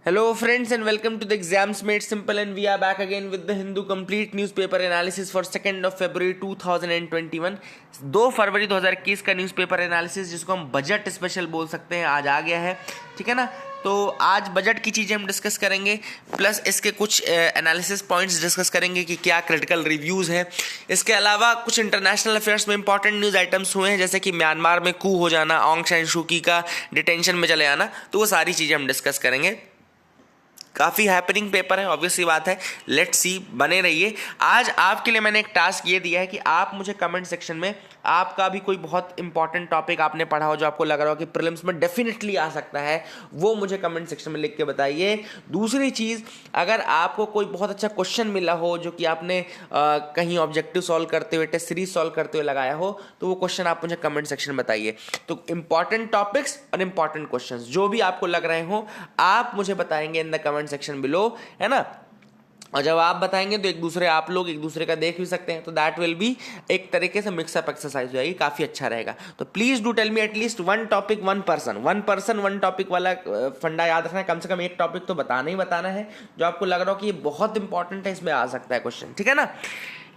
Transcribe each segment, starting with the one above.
Hello friends and welcome to the Exams Made Simple, and we are back again with the Hindu complete newspaper analysis for 2nd of February 2021। 2 फरवरी 2021 का newspaper analysis जिसको हम budget special बोल सकते हैं आज आ गया है। ठीक है ना, तो आज बजट की चीज़ें हम डिस्कस करेंगे, प्लस इसके कुछ एनालिसिस पॉइंट्स डिस्कस करेंगे कि क्या क्रिटिकल रिव्यूज़ हैं। इसके अलावा कुछ इंटरनेशनल अफेयर्स में इंपॉर्टेंट न्यूज़ आइटम्स हुए हैं, जैसे कि म्यांमार में कू हो जाना, ऑंग सैन सू की का डिटेंशन में चले आना, तो वो सारी चीज़ें हम डिस्कस करेंगे। काफ़ी हैपनिंग पेपर है, ऑब्वियस सी बात है। लेट्स सी, बने रहिए। आज आपके लिए मैंने एक टास्क ये दिया है कि आप मुझे कमेंट सेक्शन में आपका भी कोई बहुत इंपॉर्टेंट टॉपिक आपने पढ़ा हो जो आपको लग रहा हो कि प्रीलिम्स में डेफिनेटली आ सकता है, वो मुझे कमेंट सेक्शन में लिख के बताइए। दूसरी चीज़, अगर आपको कोई बहुत अच्छा क्वेश्चन मिला हो जो कि आपने कहीं ऑब्जेक्टिव सॉल्व करते हुए, टेस्ट सीरीज सॉल्व करते हुए लगाया हो, तो वो क्वेश्चन आप मुझे कमेंट सेक्शन में बताइए। तो इंपॉर्टेंट टॉपिक्स और इंपॉर्टेंट क्वेश्चन जो भी आपको लग रहे हो आप मुझे बताएंगे इन द कमेंट सेक्शन बिलो, है ना। और जब आप बताएंगे तो आप लोग एक दूसरे का देख भी सकते हैं, तो दैट विल बी एक तरीके से मिक्सअप एक्सरसाइज हो जाएगी, काफ़ी अच्छा रहेगा। तो please do tell me at least one topic one person one topic वाला फंडा याद रखना है। कम से कम एक टॉपिक तो बताना ही बताना है जो आपको लग रहा हो कि ये बहुत इंपॉर्टेंट है, इसमें आ सकता है क्वेश्चन। ठीक है ना,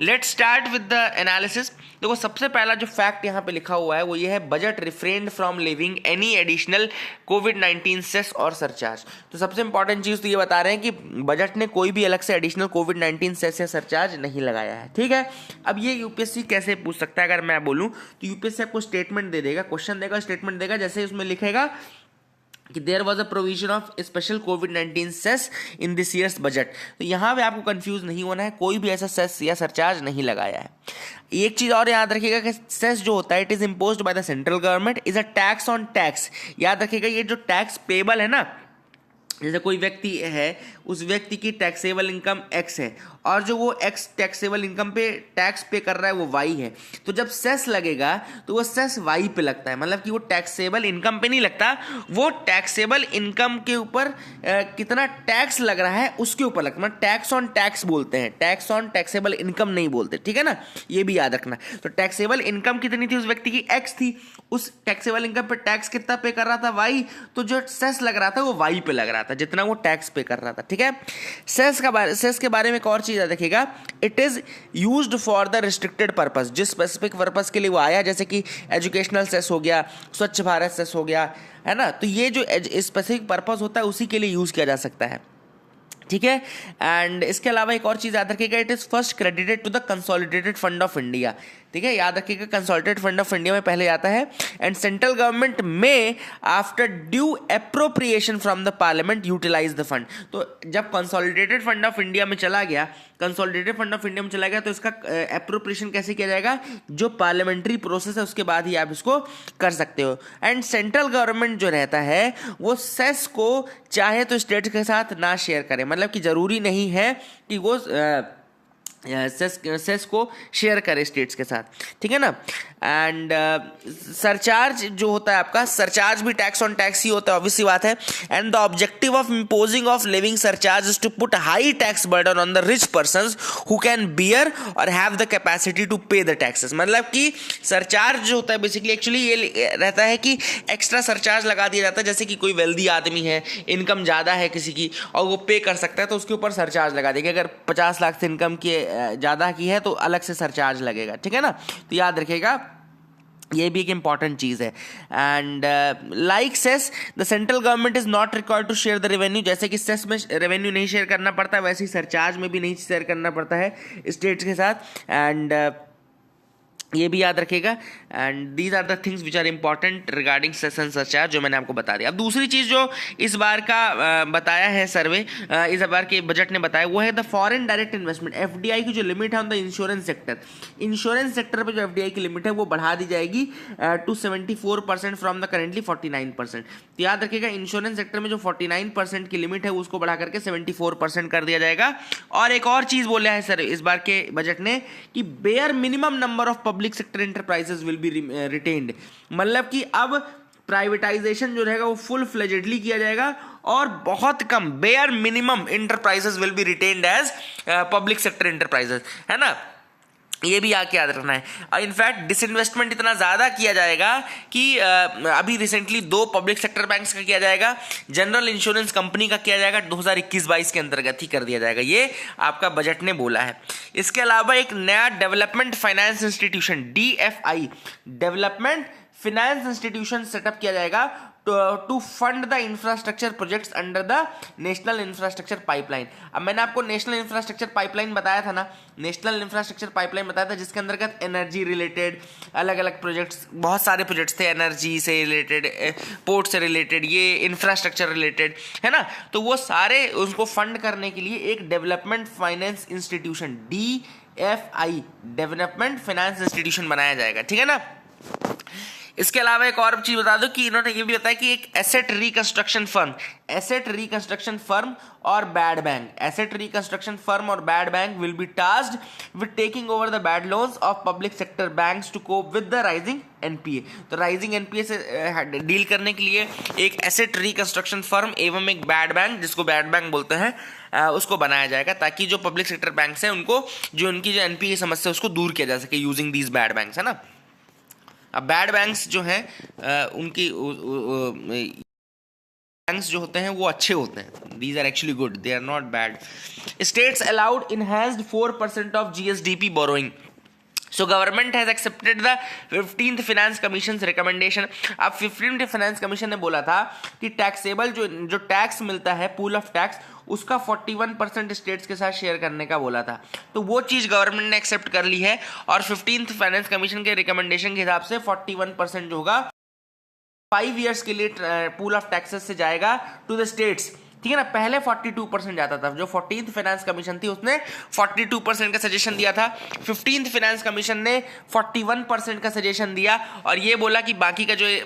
let's start with the analysis. देखो, सबसे पहला जो फैक्ट यहाँ पे लिखा हुआ है वो ये है, budget refrained from levying any additional कोविड-19 सेस और सरचार्ज। तो सबसे इंपॉर्टेंट चीज़ तो ये बता रहे हैं कि बजट ने कोई भी अलग से एडिशनल कोविड-19 सेस या सरचार्ज नहीं लगाया है। ठीक है, अब ये यूपीएससी कैसे पूछ सकता है? अगर मैं बोलूँ तो यूपीएससी आपको स्टेटमेंट दे देगा, क्वेश्चन देगा, स्टेटमेंट देगा, जैसे उसमें लिखेगा कि there was a provision of special कोविड-19 cess in this year's budget. तो यहाँ पे आपको कंफ्यूज नहीं होना है, कोई भी ऐसा सेस या सरचार्ज नहीं लगाया है। एक चीज़ और याद रखिएगा कि सेस जो होता है, it is imposed by the central government, is a tax on tax. याद रखिएगा, ये जो टैक्स पेबल है ना, जैसे कोई व्यक्ति है, उस व्यक्ति की टैक्सेबल इनकम एक्स है और जो वो एक्स टैक्सेबल इनकम पे टैक्स पे कर रहा है वो वाई है। तो जब सेस लगेगा तो वो सेस वाई पे लगता है, मतलब कि वो टैक्सेबल इनकम पे नहीं लगता, वो टैक्सेबल इनकम के ऊपर कितना टैक्स लग रहा है उसके ऊपर लगता है। मतलब टैक्स ऑन टैक्स बोलते हैं, टैक्स ऑन टैक्सेबल इनकम नहीं बोलते। ठीक है ना, ये भी याद रखना। तो टैक्सेबल इनकम कितनी थी उस व्यक्ति की? एक्स थी। उस टैक्सेबल इनकम पे टैक्स कितना पे कर रहा था? वाई। तो जो सेस लग रहा था वो वाई पे लग रहा था, जितना वो टैक्स पे कर रहा था। ठीक है, सेस के बारे में एक और चीज याद रखिएगा, it is used for the restricted purpose. जिस स्पेसिफिक पर्पस के लिए वो आया, जैसे कि एजुकेशनल सेस हो गया, स्वच्छ भारत सेस हो गया, है ना, तो ये जो स्पेसिफिक पर्पस होता है उसी के लिए यूज किया जा सकता है। ठीक है, एंड इसके अलावा एक और चीज़ याद रखिएगा, it is first credited to the consolidated fund of India. ठीक है, याद रखिएगा कंसोलिडेटेड फंड ऑफ इंडिया में पहले आता है। एंड सेंट्रल गवर्नमेंट में after due appropriation from the parliament utilize the fund. तो जब कंसोलिडेटेड फंड ऑफ इंडिया में चला गया, तो इसका अप्रोप्रिएशन कैसे किया जाएगा? जो पार्लियामेंट्री प्रोसेस है उसके बाद ही आप इसको कर सकते हो। एंड सेंट्रल गवर्नमेंट जो रहता है वो सेस को चाहे तो स्टेट के साथ ना शेयर करे, मतलब कि जरूरी नहीं है कि वो सेस को शेयर करे स्टेट्स के साथ। ठीक है ना, एंड सरचार्ज जो होता है आपका, सरचार्ज भी टैक्स ऑन टैक्स ही होता है, ऑब्वियस सी बात है। And the objective of imposing of living surcharge is to put high tax burden on the rich persons who can bear और have the capacity to pay the taxes. मतलब कि surcharge जो होता है बेसिकली एक्चुअली ये रहता है कि एक्स्ट्रा सरचार्ज लगा दिया जाता है, जैसे कि कोई वेल्दी आदमी है, इनकम ज़्यादा है किसी की और वो पे कर सकता है, तो उसके ऊपर सरचार्ज लगा देगा। अगर 50 लाख से इनकम की ज़्यादा की है तो अलग से सरचार्ज लगेगा। ठीक है ना, तो याद रखिएगा ये भी एक इंपॉर्टेंट चीज है। And like cess the central government is not required to share the revenue. जैसे कि सेस में रेवेन्यू नहीं शेयर करना पड़ता है, वैसे ही सरचार्ज में भी नहीं शेयर करना पड़ता है स्टेट्स के साथ। एंड ये भी याद रखिएगा। And these are the things which are important regarding cess and surcharge, जो मैंने आपको बता दिया। अब दूसरी चीज़ जो इस बार का बताया है सर्वे, इस बार के बजट ने बताया, वो है the foreign direct investment, FDI की जो लिमिट है on the insurance sector. Insurance sector पे जो एफडीआई की लिमिट है वो बढ़ा दी जाएगी टू 74% फ्रॉम द करेंटली 49%। तो याद रखिएगा, इंश्योरेंस सेक्टर में जो 49% की लिमिट है उसको बढ़ा करके 74% कर दिया जाएगा। और एक और चीज़ बोला है सर इस बार के बजट ने कि bare minimum number of public sector enterprises will be retained. मतलब कि अब प्राइवेटाइजेशन जो रहेगा वो फुल फ्लेजेडली किया जाएगा और बहुत कम, bare minimum enterprises will be retained as public sector enterprises, है ना। ये भी आके याद रखना है। और इनफैक्ट डिसइन्वेस्टमेंट इतना ज़्यादा किया जाएगा कि अभी रिसेंटली 2 पब्लिक सेक्टर बैंक्स का किया जाएगा, जनरल इंश्योरेंस कंपनी का किया जाएगा, 2021-22 के अंतर्गत ही कर दिया जाएगा, ये आपका बजट ने बोला है। इसके अलावा एक नया development finance institution DFI development finance institution set up किया जाएगा to fund the infrastructure projects under the national infrastructure pipeline. अब मैंने आपको नेशनल इंफ्रास्ट्रक्चर पाइपलाइन बताया था ना, नेशनल इंफ्रास्ट्रक्चर पाइपलाइन बताया था, जिसके अंतर्गत एनर्जी रिलेटेड अलग अलग प्रोजेक्ट्स, बहुत सारे प्रोजेक्ट्स थे, एनर्जी से रिलेटेड, पोर्ट से रिलेटेड, ये इंफ्रास्ट्रक्चर रिलेटेड है ना। तो वो सारे उसको फंड करने के लिए एक development finance institution DFI development finance institution बनाया जाएगा, ठीक है ना। इसके अलावा एक और चीज बता दो कि इन्होंने ये भी बताया कि एक एसेट रिकंस्ट्रक्शन फर्म और bad bank will be tasked with taking over the bad loans of public sector banks to cope with the rising NPA। तो राइजिंग NPA से डील करने के लिए एक एसेट रिकंस्ट्रक्शन फर्म एवं एक बैड बैंक, जिसको बैड बैंक बोलते हैं, उसको बनाया जाएगा, ताकि जो पब्लिक सेक्टर बैंक्स हैं उनको जो उनकी जो NPA समस्या उसको दूर किया जा सके यूजिंग दीज बैड बैंक्स, है ना। अब बैड बैंक्स जो हैं उनकी बैंक्स जो होते हैं वो अच्छे होते हैं, these are actually good, they are not bad. States allowed enhanced 4% of GSDP borrowing. So government has accepted the 15th finance commission recommendation. अब 15th फाइनेंस कमीशन ने बोला था कि टैक्सेबल जो टैक्स मिलता है, पूल ऑफ टैक्स, उसका 41% states के साथ शेयर करने का बोला था। तो वो चीज़ गवर्नमेंट ने एक्सेप्ट कर ली है और 15th फाइनेंस कमीशन के रिकमेंडेशन के हिसाब से 41% जो होगा 5 ईयर्स के लिए पूल ऑफ टैक्सेस से जाएगा टू द स्टेट्स, ठीक है ना। पहले 42% जाता था, जो 14th फाइनेंस कमीशन थी उसने 42% का सजेशन दिया था, 15th फाइनेंस कमीशन ने 41% का सजेशन दिया और ये बोला कि बाकी का जो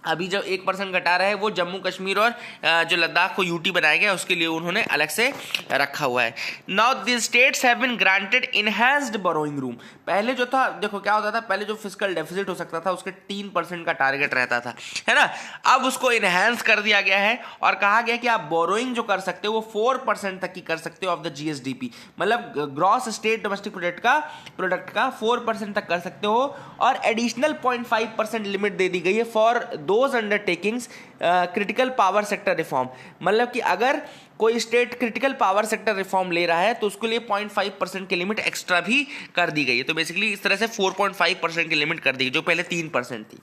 अभी जो 1% घटा रहा है वो जम्मू कश्मीर और जो लद्दाख को यूटी बनाया गया उसके लिए उन्होंने अलग से रखा हुआ है। Now the states have been granted enhanced borrowing room. पहले जो था, देखो क्या होता था, पहले जो फिस्कल डेफिसिट हो सकता था उसके 3% का टारगेट रहता था, है ना। अब उसको इनहैंस कर दिया गया है और कहा गया कि आप बोरोइंग जो कर सकते हो वो 4% तक की कर सकते हो ऑफ द GSDP, मतलब ग्रॉस स्टेट डोमेस्टिक प्रोडक्ट का 4% तक कर सकते हो। और एडिशनल 0.5% लिमिट दे दी गई है for those undertakings critical power sector reform. मतलब कि अगर कोई state critical power sector reform ले रहा है तो उसके लिए 0.5% की लिमिट एक्स्ट्रा भी कर दी गई है। तो बेसिकली इस तरह से 4.5% की लिमिट कर दी गई, जो पहले 3% थी,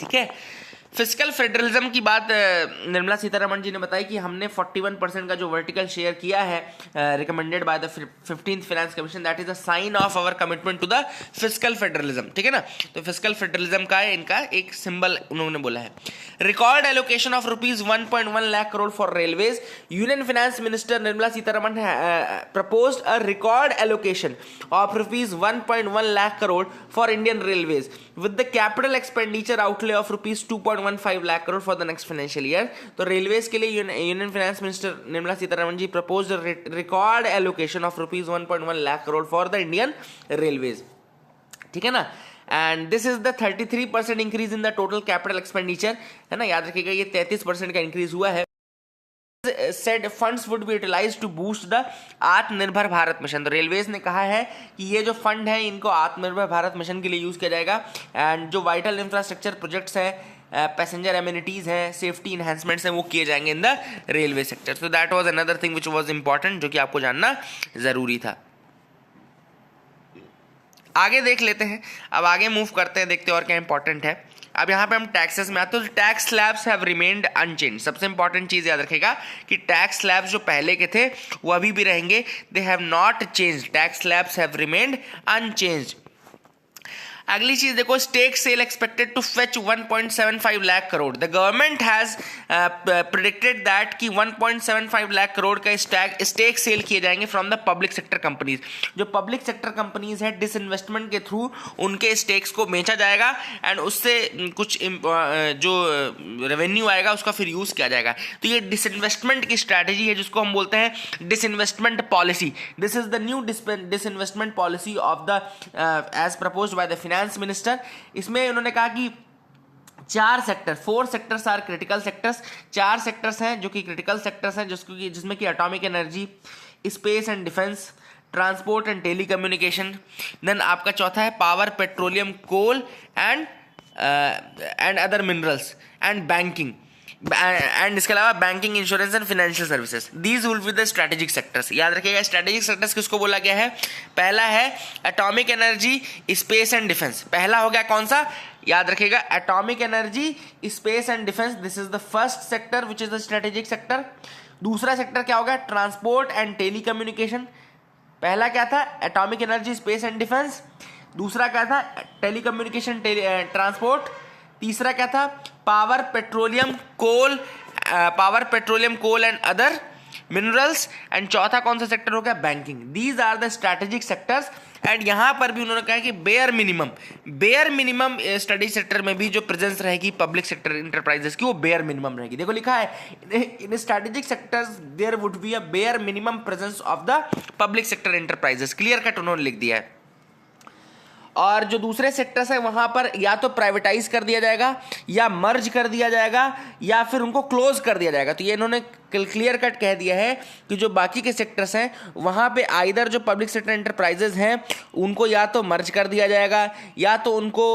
ठीक है। फिजिकल फेडरलिज्म की बात निर्मला सीतारमण जी ने बताई कि हमने 41% का जो वर्टिकल शेयर किया है recommended by the 15th finance commission, that is a sign of our commitment to the physical federalism, ठीक है ना। तो फिजिकल फेडरलिज्म का है इनका एक सिंबल उन्होंने बोला है। Record allocation of ₹1.1 lakh crore for railways. Union finance minister Nirmala Sitharaman proposed a record allocation of ₹1.1 lakh crore for Indian railways with the capital expenditure outlay of ₹2.15 lakh crore for the next financial year। तो railways के लिए union finance minister Nirmala Sitharaman ji propose record allocation of ₹1.1 lakh crore for the Indian railways, ठीक है ना। And this is the 33% increase in the total capital expenditure, है ना। याद रखिएगा ये 33% का इंक्रीज हुआ है। said funds would be utilized to boost the आत्मनिर्भर भारत मिशन। तो रेलवेज ने कहा है कि ये जो फंड है इनको आत्मनिर्भर भारत मिशन के लिए यूज किया जाएगा। एंड जो वाइटल इंफ्रास्ट्रक्चर प्रोजेक्ट्स हैं, पैसेंजर एमिनिटीज हैं, सेफ्टी इन्हेंसमेंट्स हैं, वो किए जाएंगे इन द रेलवे सेक्टर। तो that was another thing which was important, जो कि आपको जानना जरूरी था। आगे देख लेते हैं, अब आगे मूव करते हैं, देखते हैं और क्या इंपॉर्टेंट है। अब यहाँ पे हम टैक्सेस में आते हैं। तो tax slabs have remained unchange. सबसे इंपॉर्टेंट चीज याद रखेगा कि टैक्स स्लैब्स जो पहले के थे वो अभी भी रहेंगे, they have not change, tax slabs have remained unchange. अगली चीज देखो, stake sale expected to fetch 1.75 lakh crore. The government has predicted that कि 1.75 लाख करोड़ का स्टेक सेल किए जाएंगे from the public sector companies. जो पब्लिक सेक्टर कंपनीज है डिसइन्वेस्टमेंट के थ्रू उनके स्टेक्स को बेचा जाएगा एंड उससे कुछ जो रेवेन्यू आएगा उसका फिर यूज किया जाएगा। तो ये डिसइन्वेस्टमेंट की स्ट्रैटेजी है जिसको हम बोलते हैं disinvestment policy. This is the new disinvestment policy of the as proposed by the finance minister. इसमें उन्होंने कहा कि 4 sector, 4 sectors are critical sectors. 4 sectors हैं जो कि क्रिटिकल सेक्टर्स हैं जिसमें कि atomic energy, space and defence, transport and telecommunication. Then आपका चौथा है power, petroleum, coal and other minerals and banking, and इसके अलावा banking, insurance and financial services. These will be the strategic sectors. याद रखिएगा स्ट्रेटेजिक सेक्टर्स किसको बोला गया है? पहला है atomic energy, space and defence. पहला हो गया कौन सा? याद रखिएगा atomic energy, space and defence, this is the first sector which is the strategic sector. दूसरा सेक्टर क्या होगा? Transport and telecommunication. पहला क्या था? Atomic energy, space and defence. दूसरा क्या था? Telecommunication, transport. तीसरा क्या था? Power, petroleum, coal and other minerals. And चौथा कौन सा सेक्टर हो गया? Banking. These are the strategic sectors. And यहां पर भी उन्होंने कहा कि बेयर मिनिमम स्टडी सेक्टर में भी जो प्रेजेंस रहेगी पब्लिक सेक्टर इंटरप्राइजेस की, वो बेयर मिनिमम रहेगी। देखो लिखा है in strategic sectors there would be a bare minimum presence of the public sector enterprises. Clear cut उन्होंने लिख दिया है। और जो दूसरे सेक्टर्स है वहां पर या तो प्राइवेटाइज कर दिया जाएगा, या मर्ज कर दिया जाएगा, या फिर उनको क्लोज कर दिया जाएगा। तो ये इन्होंने क्लियर कट कह दिया है कि जो बाकी के सेक्टर्स हैं वहां पे आइदर जो पब्लिक सेक्टर एंटरप्राइजेज हैं उनको या तो मर्ज कर दिया जाएगा, या तो उनको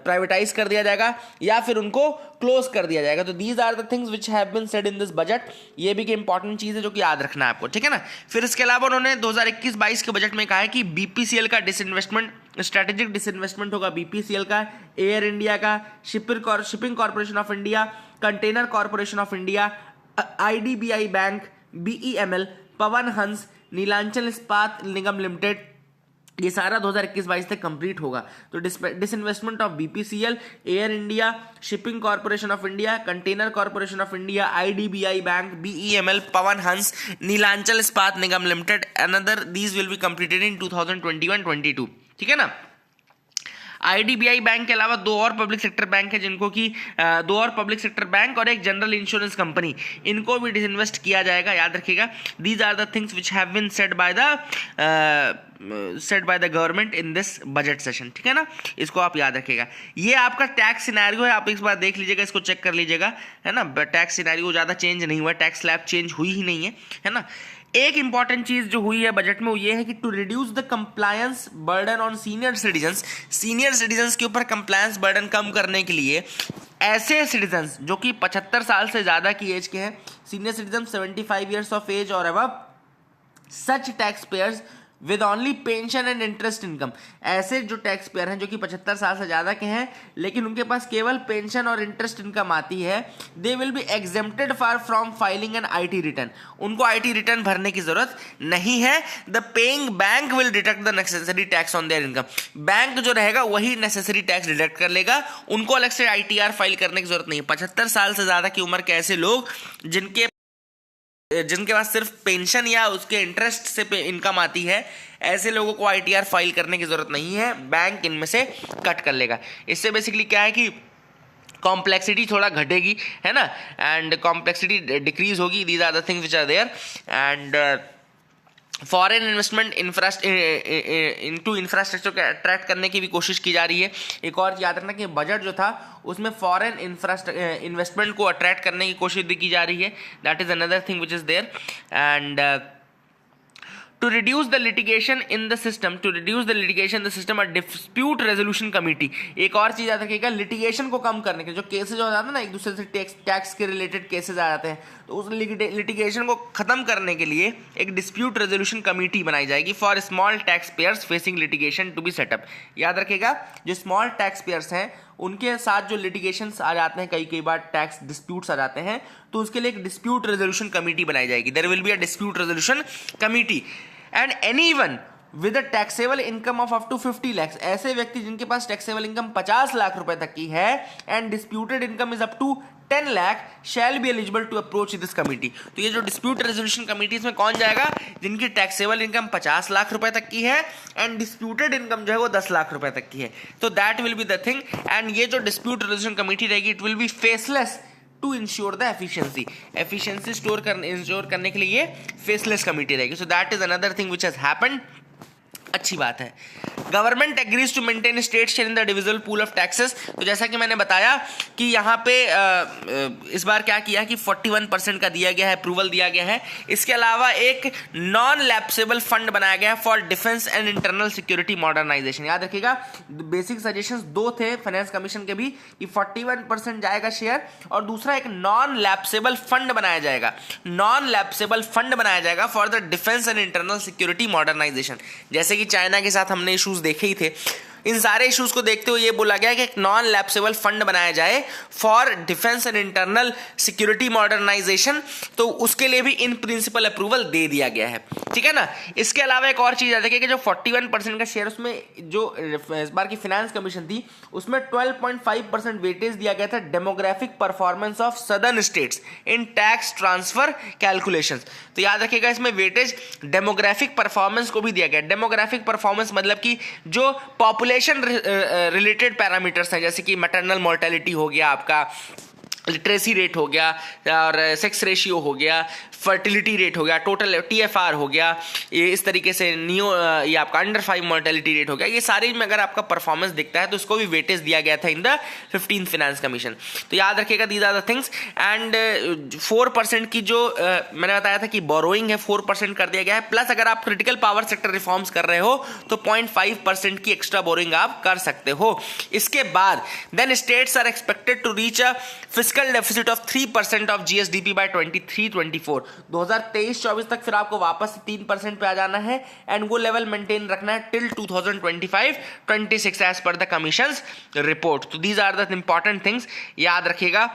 प्राइवेटाइज कर दिया जाएगा, या फिर उनको क्लोज कर दिया जाएगा। तो these are the things which have been said in this budget. ये भी एक इंपॉर्टेंट चीज है जो कि याद रखना है आपको, ठीक है ना। फिर इसके अलावा उन्होंने 2021-22 के बजट में कहा है कि बीपीसीएल का डिसइन्वेस्टमेंट, स्ट्रेटेजिक डिसइन्वेस्टमेंट होगा बीपीसीएल का, एयर इंडिया का, shipping corporation of India, container corporation of India, IDBI bank, BEML, Pawan Hans, Neelachal Ispat Nigam limited. ये सारा 2021-22 तक कंप्लीट होगा। तो disinvestment of BPCL, Air India, shipping corporation of India, container corporation of India, IDBI bank, BEML, Pawan Hans, Neelachal Ispat Nigam limited, another these will be completed in 2021-22, ठीक है ना। IDBI bank के अलावा दो और पब्लिक सेक्टर बैंक है जिनको कि दो और पब्लिक सेक्टर बैंक और एक जनरल इंश्योरेंस कंपनी, इनको भी डिसइन्वेस्ट किया जाएगा। याद रखिएगा these are the things which have been said by the government in this budget session, ठीक है ना। इसको आप याद रखिएगा। ये आपका टैक्स सिनेरियो है, आप इस बार देख लीजिएगा, इसको चेक कर लीजिएगा, है ना। टैक्स सिनेरियो ज़्यादा चेंज नहीं हुआ, टैक्स स्लैब चेंज हुई ही नहीं है ना। एक इंपॉर्टेंट चीज जो हुई है बजट में वो ये है कि to reduce the compliance burden on senior citizens के ऊपर कंप्लायंस बर्डन कम करने के लिए ऐसे सिटीजन्स जो कि 75 साल से ज्यादा की एज के हैं, senior citizen 75 years of age और above, such tax payers with only pension and interest income. ऐसे जो टैक्स पेयर हैं जो कि 75 साल से ज्यादा के हैं लेकिन उनके पास केवल पेंशन और इंटरेस्ट इनकम आती है, दे will B exempted from filing an IT return. उनको आईटी रिटर्न भरने की जरूरत नहीं है। The paying bank will deduct the necessary tax on their income. Bank जो रहेगा वही नेसेसरी टैक्स डिडक्ट कर लेगा, उनको अलग से आईटीआर फाइल करने की जरूरत नहीं है। 75 साल से ज्यादा की उम्र के ऐसे लोग जिनके पास सिर्फ पेंशन या उसके इंटरेस्ट से इनकम आती है, ऐसे लोगों को आईटीआर फाइल करने की जरूरत नहीं है, बैंक इनमें से कट कर लेगा। इससे बेसिकली क्या है कि कॉम्प्लेक्सिटी थोड़ा घटेगी, है ना, एंड कॉम्प्लेक्सिटी डिक्रीज होगी। These are the things which are there. And foreign investment into infrastructure को अट्रैक्ट करने की भी कोशिश की जा रही है। एक और याद रखना कि बजट जो था उसमें फॉरेन इन्वेस्टमेंट को अट्रैक्ट करने की कोशिश भी की जा रही है। That is another thing which is there. And to reduce the litigation in the system, a dispute resolution committee। एक और चीज याद रखिएगा, लिटिगेशन को कम करने के जो केसेज हो जाते हैं ना, एक दूसरे से टैक्स के रिलेटेड केसेज आ जाते हैं, तो उस लिटिगेशन को खत्म करने के लिए एक डिस्प्यूट रेजोल्यूशन कमेटी बनाई जाएगी for small tax payers facing litigation to be set up. याद रखिएगा जो स्मॉल टैक्स पेयर्स हैं उनके साथ जो लिटिगेशंस आ जाते हैं, कई बार टैक्स डिस्प्यूट्स आ जाते हैं, तो उसके लिए एक डिस्प्यूट रेजोल्यूशन कमेटी बनाई जाएगी। There will be a dispute resolution committee and anyone with a taxable income of up to 50 lakh. ऐसे व्यक्ति जिनके पास टैक्सेबल इनकम 50 लाख रुपए तक की है and disputed income is up to 10 lakh shall be eligible to approach this committee. तो ये जो डिस्प्यूट रेजोल्यूशन कमिटी इसमें कौन जाएगा? जिनकी टैक्सेबल इनकम 50 लाख रुपए तक की है एंड डिस्प्यूटेड इनकम जो है वो 10 लाख रुपए तक की है। तो that will be the thing. And ये जो डिस्प्यूट रेजोल्यूशन कमिटी रहेगी it will be faceless to ensure the efficiency ensure करने के लिए ये फेसलेस कमिटी रहेगी। So that is another thing which has happened. अच्छी बात है। Government agrees to maintain state share in the divisible pool of taxes. तो जैसा कि मैंने बताया कि यहाँ पे इस बार क्या किया कि 41% का दिया गया है, अप्रूवल दिया गया है। इसके अलावा एक नॉन लैप्सेबल फंड बनाया गया है for defence and internal security modernisation. याद रखिएगा बेसिक सजेशंस दो थे फाइनेंस कमीशन के भी कि 41% जाएगा शेयर, और दूसरा एक नॉन लैप्सेबल फंड बनाया जाएगा, नॉन लैप्सेबल फंड बनाया जाएगा for the defence and internal security modernisation. जैसे कि चाइना के साथ हमने इश्यूज देखे ही थे, इन सारे इश्यूज को देखते हुए ये बोला गया कि एक नॉन लैप्सेबल फंड बनाया जाए for defence and internal security modernisation. तो उसके लिए भी इन प्रिंसिपल अप्रूवल दे दिया गया है, ठीक है ना। इसके अलावा एक और चीज याद रखिए कि जो 41% का शेयर, उसमें जो इस बार की फाइनेंस कमीशन थी उसमें 12.5% वेटेज दिया गया था demographic performance of southern states in tax transfer calculations. तो याद रखिएगा इसमें वेटेज डेमोग्राफिक परफॉर्मेंस को भी दिया गया। डेमोग्राफिक परफॉर्मेंस मतलब कि जो पॉपुलेशन रिलेटेड पैरामीटर्स हैं, जैसे कि मैटरनल मोर्टेलिटी हो गया, आपका लिटरेसी रेट हो गया, और सेक्स रेशियो हो गया, फर्टिलिटी रेट हो गया, टोटल TFR हो गया, ये इस तरीके से ये आपका अंडर 5 मोर्टेलिटी रेट हो गया। ये सारे में अगर आपका परफॉर्मेंस दिखता है तो उसको भी वेटेज दिया गया था in the 15th finance commission. तो याद रखिएगा these are the things. And 4% की जो मैंने बताया था कि बोरोइंग है 4% कर दिया गया है, प्लस अगर आप क्रिटिकल पावर सेक्टर रिफॉर्म्स कर रहे हो तो 0.5% की एक्स्ट्रा बोरोइंग आप कर सकते हो। इसके बाद then states are expected to reach a fiscal deficit of 3% of GSDP by 23-24। 2023-24 तक फिर आपको वापस 3% पे आ जाना है, एंड वो लेवल मेंटेन रखना है till 2025-26 as per the commission's report. तो these are the important things, याद रखिएगा।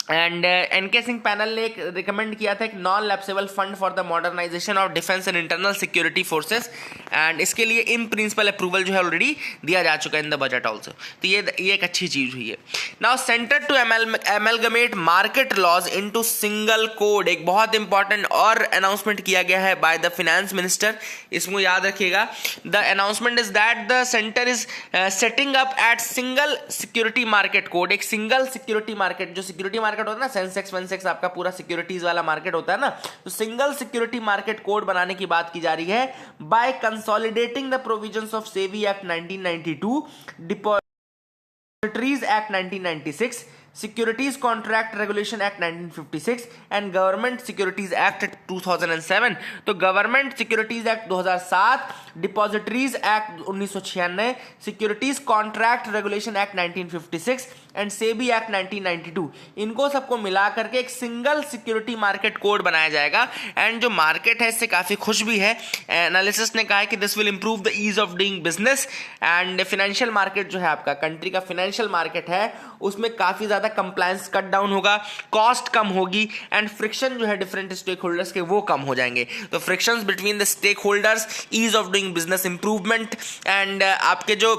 एंड एनके सिंह पैनल ने एक रिकमेंड किया था एक non lapsable fund for the modernisation of defence and internal security forces, and इसके लिए इन प्रिंसिपल अप्रूवल जो है ऑलरेडी दिया जा चुका है इन द बजट ऑल्सो। तो ये एक अच्छी चीज हुई है। Now centre to amalgamate market laws into single code, एक बहुत इंपॉर्टेंट और अनाउंसमेंट किया गया है बाय द फाइनेंस मिनिस्टर। इसको याद रखिएगा, the announcement is that the centre is setting up at single security market code. एक सिंगल सिक्योरिटी मार्केट, जो सिक्योरिटी मार्केट होता है ना, सेंसेक्स वेंसेक्स आपका पूरा सिक्योरिटीज वाला मार्केट होता है ना, तो सिंगल सिक्योरिटी मार्केट कोड बनाने की बात की जा रही है by consolidating the provisions of SEBI act 1992, depositories act 1996, securities contract regulation act 1956 and government securities act 2007। तो government securities act 2007, depositories act 1996, securities contract regulation act 1956 and SEBI act 1992, इनको सबको मिला करके एक सिंगल सिक्योरिटी मार्केट कोड बनाया जाएगा। And जो market है इससे काफी खुश भी है। एनालिसिस ने कहा है कि this will improve the ease of doing business, and financial market जो है आपका कंट्री का फाइनेंशियल मार्केट है उसमें काफी ज्यादा कंप्लायंस कट डाउन होगा, कॉस्ट कम होगी, एंड फ्रिक्शन जो है डिफरेंट स्टेक होल्डर्स के वो कम हो जाएंगे। तो frictions between the stakeholders, ease of doing business improvement, and आपके जो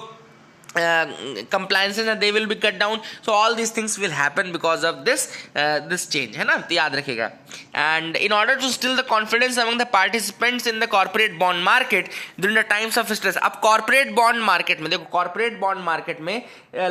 compliances and they will be cut down. So all these things will happen because of this change, है ना, तो याद रखिएगा। And in order to instill the confidence among the participants in the corporate bond market during the times of stress। अब corporate bond market में देखो, corporate bond market में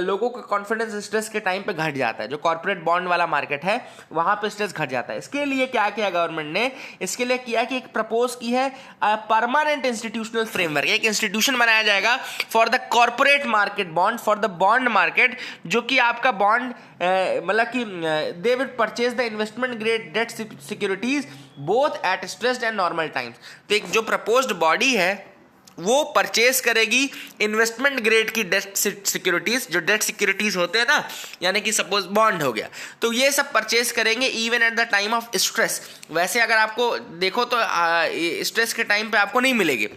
लोगों का कॉन्फिडेंस स्ट्रेस के टाइम पे घट जाता है। जो कॉर्पोरेट बॉन्ड वाला मार्केट है वहां पे स्ट्रेस घट जाता है। इसके लिए क्या किया गवर्नमेंट ने, इसके लिए किया कि एक प्रपोज की है परमानेंट इंस्टीट्यूशनल फ्रेमवर्क, एक इंस्टीट्यूशन बनाया जाएगा for the corporate market bond, for the bond market, जो कि आपका बॉन्ड मतलब कि they will purchase the investment grade debt securities both at stressed and normal times. तो एक जो प्रपोज्ड बॉडी है वो परचेज करेगी इन्वेस्टमेंट ग्रेड की डेट सिक्योरिटीज, जो डेट सिक्योरिटीज होते हैं ना, यानी कि सपोज बॉन्ड हो गया, तो ये सब परचेज करेंगे even at the time of stress. वैसे अगर आपको देखो तो स्ट्रेस के टाइम पे आपको नहीं मिलेगी,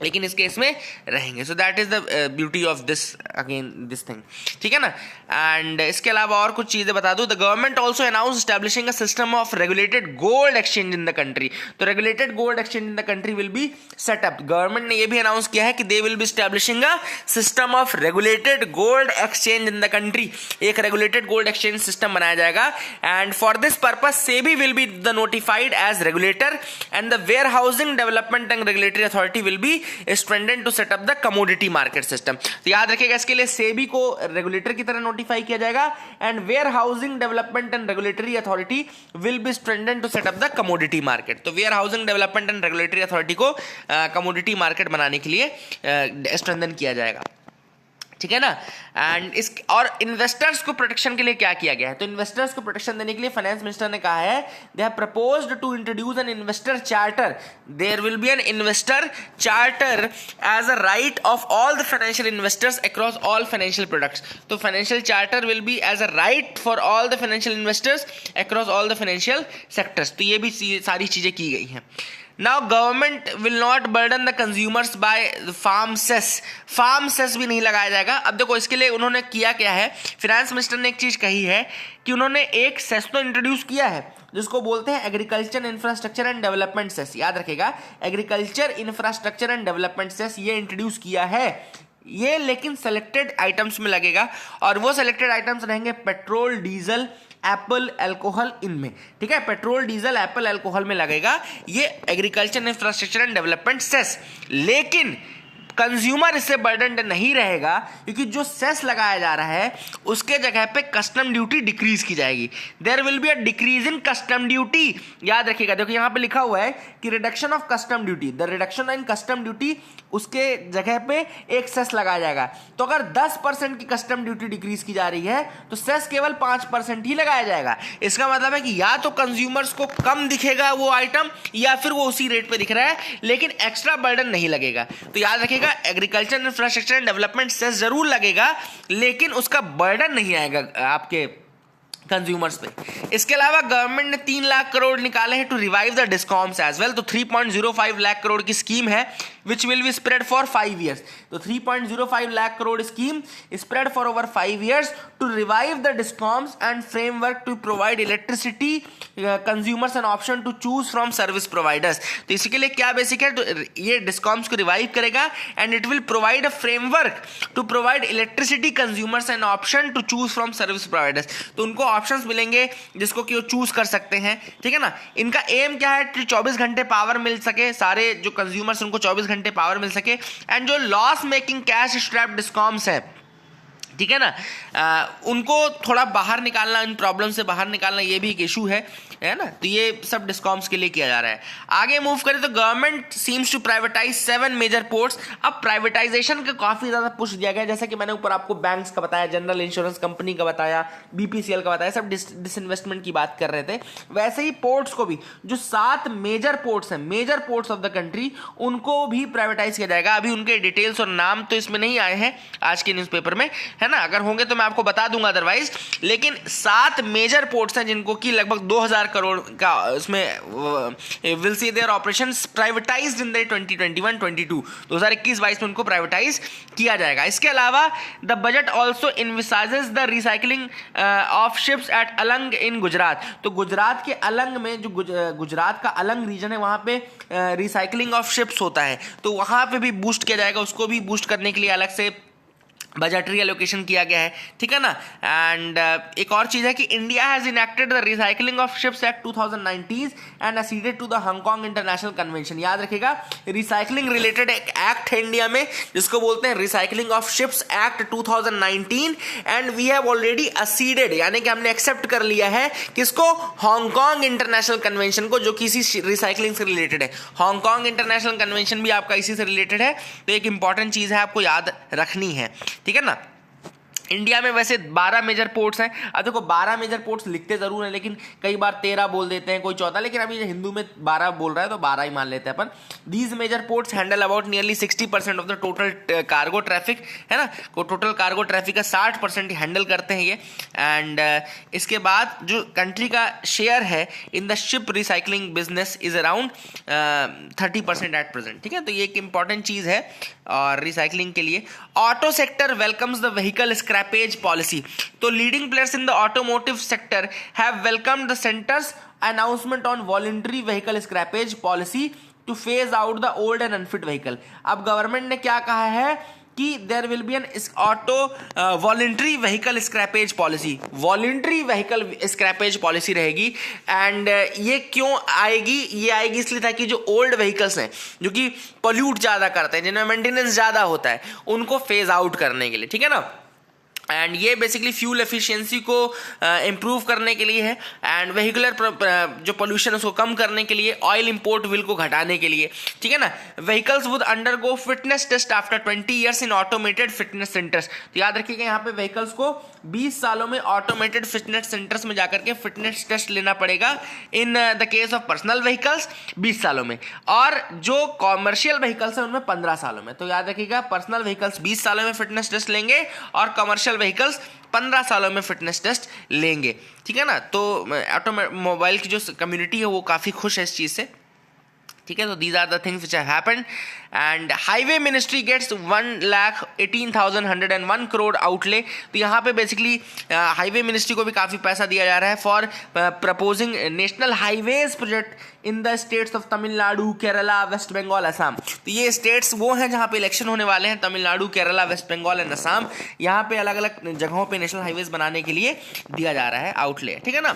लेकिन इस केस में रहेंगे। सो that is the beauty of this again this thing, ठीक है ना। एंड इसके अलावा और कुछ चीजें बता दूं, the government also announce establishing a system of regulated gold exchange in the country. तो regulated gold exchange in the country will be set up. Government ने यह भी अनाउंस किया है कि they will be establishing a system of regulated gold exchange in the country. एक regulated gold exchange system बनाया जाएगा, and for this purpose SEBI will be the notified as regulator, and the where housing development and regulatory authority will be strengthen to set up the commodity market system. तो याद रखिएगा, इसके लिए सेबी को regulator की तरह नोटिफाई किया जाएगा and warehousing development and regulatory authority will be strengthen to set up the commodity market. तो warehousing development and regulatory authority को कमोडिटी मार्केट बनाने के लिए स्ट्रेंथन किया जाएगा, ठीक है ना। एंड इस और इन्वेस्टर्स को प्रोटेक्शन के लिए क्या किया गया है, तो इन्वेस्टर्स को प्रोटेक्शन देने के लिए फाइनेंस मिनिस्टर ने कहा है they have proposed to introduce an investor charter, there will be an investor charter as a right of all the financial investors across all financial products. तो financial charter will be as a right for all the financial investors across all the financial sectors. तो ये भी सारी चीजें की गई हैं। Now government will not burden the consumers by farm cess। Farm cess भी नहीं लगाया जाएगा। अब देखो इसके लिए उन्होंने किया क्या है, फाइनेंस मिनिस्टर ने एक चीज कही है कि उन्होंने एक सेस तो इंट्रोड्यूस किया है जिसको बोलते हैं agriculture infrastructure and development cess. याद रखेगा, agriculture infrastructure and development cess ये इंट्रोड्यूस किया है ये, लेकिन सेलेक्टेड आइटम्स में लगेगा और वो सेलेक्टेड आइटम्स रहेंगे पेट्रोल, डीजल, एप्पल, अल्कोहल, इनमें, ठीक है। पेट्रोल, डीजल, एप्पल, अल्कोहल में लगेगा ये agriculture infrastructure and development cess. लेकिन कंज्यूमर इससे बर्डन नहीं रहेगा क्योंकि जो सेस लगाया जा रहा है उसके जगह पे कस्टम ड्यूटी डिक्रीज की जाएगी। There will be a decrease in custom duty. याद रखिएगा, देखो यहां पे लिखा हुआ है कि reduction of custom duty, the reduction in custom duty, उसके जगह पे एक सेस लगाया जाएगा। तो अगर 10% की कस्टम ड्यूटी डिक्रीज की जा रही है तो सेस केवल 5% ही लगाया जाएगा। इसका मतलब है कि या तो कंज्यूमर्स को कम दिखेगा वो आइटम या फिर वो उसी रेट पे दिख रहा है लेकिन एक्स्ट्रा बर्डन नहीं लगेगा। तो याद रखिएगा, agriculture infrastructure and development cess जरूर लगेगा लेकिन उसका बर्डन नहीं आएगा आपके कंज्यूमर्स पे। इसके अलावा गवर्नमेंट ने 3 लाख करोड़ निकाले हैं to revive the discoms as well. तो 3.05 लाख करोड़ की स्कीम है which will be spread for 5 years. तो 3.05 lakh crore scheme spread for over 5 years to revive the discoms and framework to provide electricity consumers an option to choose from service providers. तो इसके लिए क्या basic है, तो ये डिस्कॉम्स को रिवाइव करेगा and it will provide a framework to provide electricity consumers an option to choose from service providers. तो उनको ऑप्शंस मिलेंगे जिसको कि वो चूज कर सकते हैं, ठीक है ना। इनका एम क्या है कि 24 घंटे पावर मिल सके, सारे जो कंज्यूमर्स उनको 24 घंटे पावर मिल सके एंड जो loss making cash strap discoms है, ठीक है ना, उनको थोड़ा बाहर निकालना, इन प्रॉब्लम से बाहर निकालना ये भी एक इशू है ना। तो ये सब डिस्कॉम्स के लिए किया जा रहा है। आगे मूव करें तो government seems to privatise 7 major ports. अब प्राइवेटाइजेशन का काफी ज्यादा पुश दिया गया, जैसा कि मैंने ऊपर आपको बैंक्स का बताया, जनरल इंश्योरेंस कंपनी का बताया, बीपीसीएल का बताया, सब डिसइन्वेस्टमेंट की बात कर रहे थे। वैसे ही पोर्ट्स को भी, जो 7 मेजर पोर्ट्स हैं, major ports of the country, उनको भी प्राइवेटाइज किया जाएगा। अभी उनके डिटेल्स और नाम तो इसमें नहीं आए हैं आज के न्यूज़पेपर में, है ना। अगर होंगे तो मैं आपको बता दूंगा अदरवाइज। लेकिन 7 मेजर पोर्ट्स हैं जिनको कि लगभग 2000 करोड़ का उसमें will see their operations privatised in the 2021-22 2021-22 में उनको प्राइवेटाइज किया जाएगा। इसके अलावा the budget also envisages the recycling of ships at Alang in Gujarat. तो गुजरात के अलंग में, जो गुजरात का अलंग रीजन है, वहां पे रिसाइकलिंग ऑफ शिप्स होता है, तो वहां पे भी बूस्ट किया जाएगा। उसको भी बूस्ट करने के लिए अलग से बजटरी एलोकेशन किया गया है, ठीक है ना। एंड एक और चीज है कि India has enacted the recycling of ships act 2019 and acceded to the Hong Kong international convention. याद रखिएगा, रिसाइकलिंग रिलेटेड एक एक्ट है इंडिया में जिसको बोलते हैं recycling of ships act 2019 and we have already acceded, यानी कि हमने एक्सेप्ट कर लिया है किसको, हांगकांग इंटरनेशनल कन्वेंशन को, जो किसी रिसाइकलिंग से रिलेटेड है। हांगकांग इंटरनेशनल कन्वेंशन भी आपका इसी से रिलेटेड है। तो एक इंपॉर्टेंट चीज है, आपको याद रखनी है, ठीक है ना। इंडिया में वैसे 12 मेजर पोर्ट्स हैं। अब देखो 12 मेजर पोर्ट्स लिखते जरूर हैं लेकिन कई बार 13 बोल देते हैं, कोई 14, लेकिन अभी हिंदू में 12 बोल रहा है तो 12 ही मान लेते हैं अपन। These major ports handle about nearly 60% of the total cargo traffic, है ना। टोटल कार्गो ट्रैफिक का 60% हैंडल करते हैं ये। एंड इसके बाद जो कंट्री का शेयर है in the ship recycling business is around 30% at present, ठीक है। तो ये एक इंपॉर्टेंट चीज है और रिसाइकलिंग के लिए। Auto sector welcomes the vehicle scrappage policy. तो leading players in the automotive sector have welcomed the centre's announcement on voluntary vehicle scrappage policy to phase out the old and unfit vehicle. अब government ने क्या कहा है कि there will be an auto voluntary vehicle scrappage policy, voluntary vehicle scrappage policy रहेगी। And ये क्यों आएगी? ये आएगी इसलिए ताकि जो ओल्ड व्हीकल्स हैं जो कि पॉल्यूट ज़्यादा करते हैं, जिनमें मेंटेनेंस ज़्यादा होता है, उनको फेज आउट करने के लिए, ठीक है ना। एंड ये बेसिकली फ्यूल एफिशिएंसी को इम्प्रूव करने के लिए है, एंड व्हीकुलर जो पोल्यूशन है उसको कम करने के लिए, ऑयल इंपोर्ट बिल को घटाने के लिए, ठीक है ना। Vehicles would undergo fitness test after 20 years in automated fitness centres. तो याद रखिएगा यहाँ पे व्हीकल्स को 20 सालों में ऑटोमेटेड फिटनेस सेंटर्स में जाकर के फिटनेस टेस्ट लेना पड़ेगा। In the case of personal vehicles 20 सालों में, और जो कॉमर्शियल व्हीकल्स हैं उनमें 15 सालों में। तो याद रखिएगा पर्सनल व्हीकल्स 20 सालों में फिटनेस टेस्ट लेंगे और कमर्शियल व्हीकल्स 15 सालों में फिटनेस टेस्ट लेंगे, ठीक है ना। तो ऑटोमोबाइल की जो कम्युनिटी है वो काफ़ी खुश है इस चीज़ से, ठीक है। तो these are the things which have happened. And highway ministry gets 1,18,101 crore outlay. तो यहाँ पे बेसिकली हाईवे मिनिस्ट्री को भी काफ़ी पैसा दिया जा रहा है for proposing national highways project in the states of Tamil Nadu, Kerala, West Bengal, Assam. तो ये स्टेट्स वो हैं जहाँ पे इलेक्शन होने वाले हैं, तमिलनाडु, केरला, वेस्ट बंगाल एंड असम। यहाँ पे अलग अलग जगहों पे नेशनल हाईवेज बनाने के लिए दिया जा रहा है आउटले, ठीक है ना।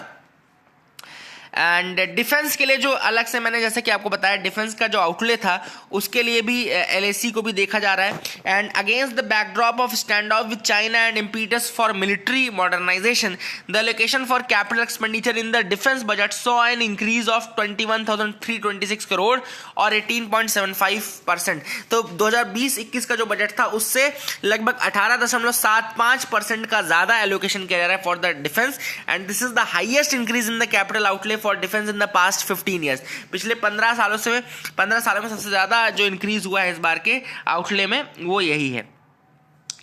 एंड डिफेंस के लिए जो अलग से मैंने जैसे कि आपको बताया डिफेंस का जो आउटले था उसके लिए भी LAC को भी देखा जा रहा है। And against the backdrop of stand off with China and impetus for military modernisation, the allocation for capital expenditure in the defence budget saw an increase of 21,326 crore और 18.75%। तो 2020-21 का जो बजट था उससे लगभग 18.75% का ज्यादा एलोकेशन किया जा रहा है for the defence, and this is the highest increase in the capital outlay for defence in the past 15 years. पिछले 15 सालों में सबसे ज्यादा जो इंक्रीज हुआ है इस बार के आउटले में वो यही है।